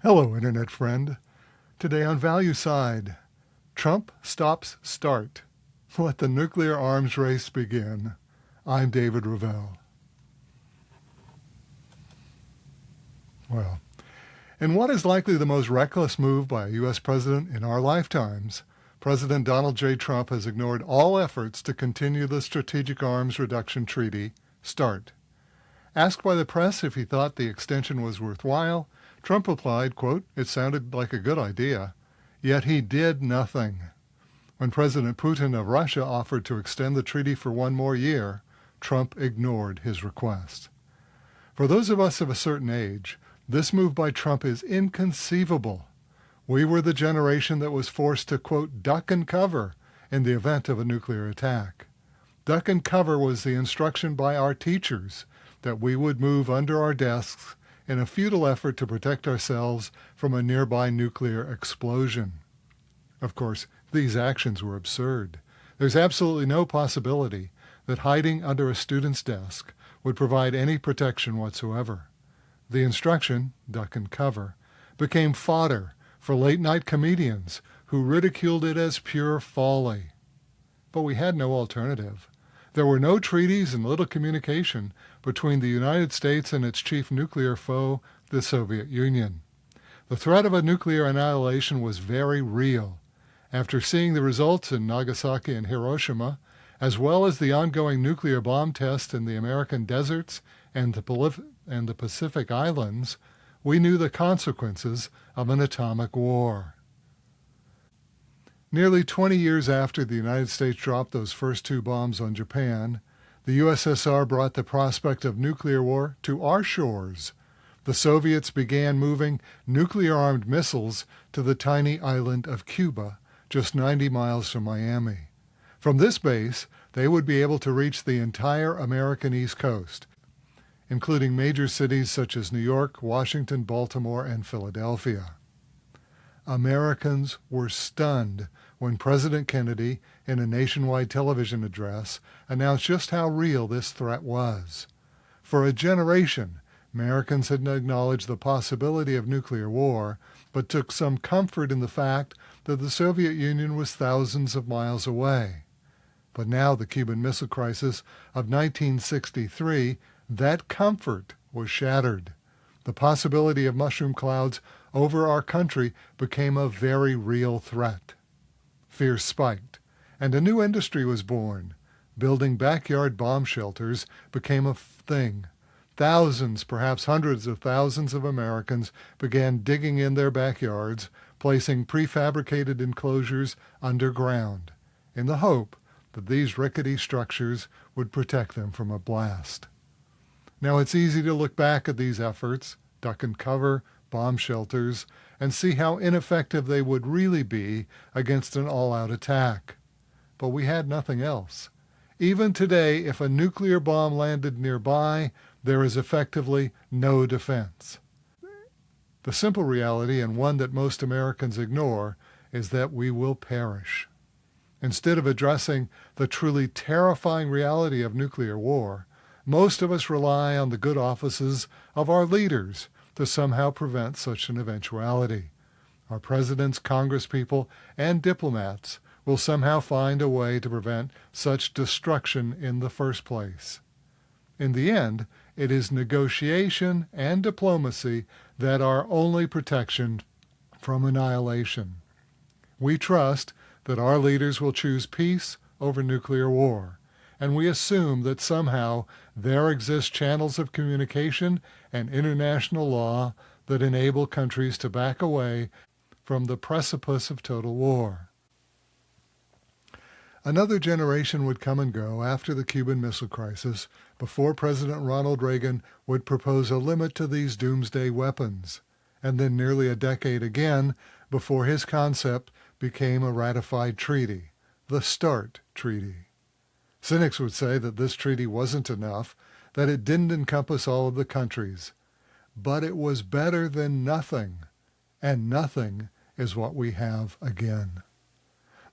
Hello, Internet friend. Today on Value Side, Trump stops START. Let the nuclear arms race begin. I'm David Ravel. Well, in what is likely the most reckless move by a U.S. president in our lifetimes, President Donald J. Trump has ignored all efforts to continue the Strategic Arms Reduction Treaty, START. Asked by the press if he thought the extension was worthwhile, Trump replied, quote, "It sounded like a good idea," yet he did nothing. When President Putin of Russia offered to extend the treaty for one more year, Trump ignored his request. For those of us of a certain age, this move by Trump is inconceivable. We were the generation that was forced to, quote, duck and cover in the event of a nuclear attack. Duck and cover was the instruction by our teachers that we would move under our desks in a futile effort to protect ourselves from a nearby nuclear explosion. Of course, these actions were absurd. There's absolutely no possibility that hiding under a student's desk would provide any protection whatsoever. The instruction, duck and cover, became fodder for late-night comedians who ridiculed it as pure folly. But we had no alternative. There were no treaties and little communication between the United States and its chief nuclear foe, the Soviet Union. The threat of a nuclear annihilation was very real. After seeing the results in Nagasaki and Hiroshima, as well as the ongoing nuclear bomb tests in the American deserts and the Pacific Islands, we knew the consequences of an atomic war. Nearly 20 years after the United States dropped those first two bombs on Japan, the USSR brought the prospect of nuclear war to our shores. The Soviets began moving nuclear-armed missiles to the tiny island of Cuba, just 90 miles from Miami. From this base, they would be able to reach the entire American East Coast, including major cities such as New York, Washington, Baltimore, and Philadelphia. Americans were stunned when President Kennedy, in a nationwide television address, announced just how real this threat was. For a generation, Americans had acknowledged the possibility of nuclear war, but took some comfort in the fact that the Soviet Union was thousands of miles away. But now the Cuban Missile Crisis of 1963, that comfort was shattered. The possibility of mushroom clouds over our country became a very real threat. Fear spiked, and a new industry was born. Building backyard bomb shelters became a thing. Thousands, perhaps hundreds of thousands of Americans began digging in their backyards, placing prefabricated enclosures underground, in the hope that these rickety structures would protect them from a blast. Now it's easy to look back at these efforts, duck and cover, bomb shelters, and see how ineffective they would really be against an all-out attack. But we had nothing else. Even today, if a nuclear bomb landed nearby, there is effectively no defense. The simple reality, and one that most Americans ignore, is that we will perish. Instead of addressing the truly terrifying reality of nuclear war, most of us rely on the good offices of our leaders to somehow prevent such an eventuality. Our presidents, congresspeople, and diplomats will somehow find a way to prevent such destruction in the first place. In the end, it is negotiation and diplomacy that are only protection from annihilation. We trust that our leaders will choose peace over nuclear war, and we assume that somehow there exist channels of communication and international law that enable countries to back away from the precipice of total war. Another generation would come and go after the Cuban Missile Crisis before President Ronald Reagan would propose a limit to these doomsday weapons, and then nearly a decade again before his concept became a ratified treaty, the START Treaty. Cynics would say that this treaty wasn't enough, that it didn't encompass all of the countries. But it was better than nothing, and nothing is what we have again.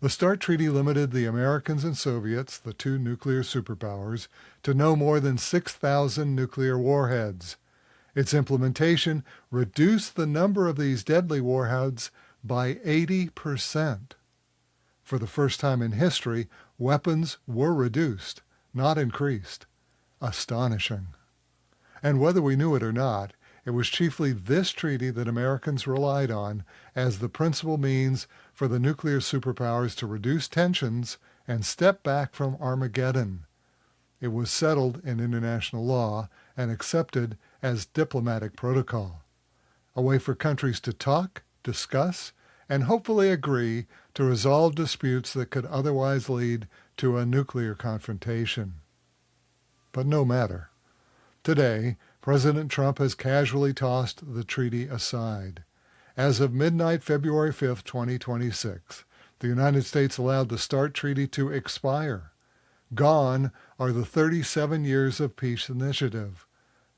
The START Treaty limited the Americans and Soviets, the two nuclear superpowers, to no more than 6,000 nuclear warheads. Its implementation reduced the number of these deadly warheads by 80%. For the first time in history, weapons were reduced, not increased. Astonishing. And whether we knew it or not, it was chiefly this treaty that Americans relied on as the principal means for the nuclear superpowers to reduce tensions and step back from Armageddon. It was settled in international law and accepted as diplomatic protocol, a way for countries to talk, discuss, and hopefully agree to resolve disputes that could otherwise lead to a nuclear confrontation. But no matter. Today, President Trump has casually tossed the treaty aside. As of midnight, February 5, 2026, the United States allowed the START treaty to expire. Gone are the 37 years of peace initiative.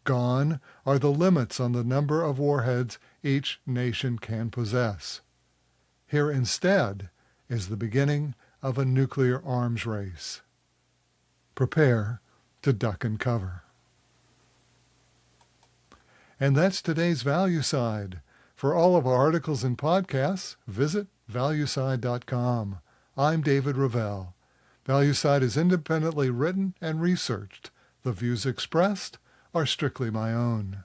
Gone are the limits on the number of warheads each nation can possess. Here instead is the beginning of a nuclear arms race. Prepare to duck and cover. And that's today's Value Side. For all of our articles and podcasts, visit valueside.com. I'm David Ravel. ValueSide is independently written and researched. The views expressed are strictly my own.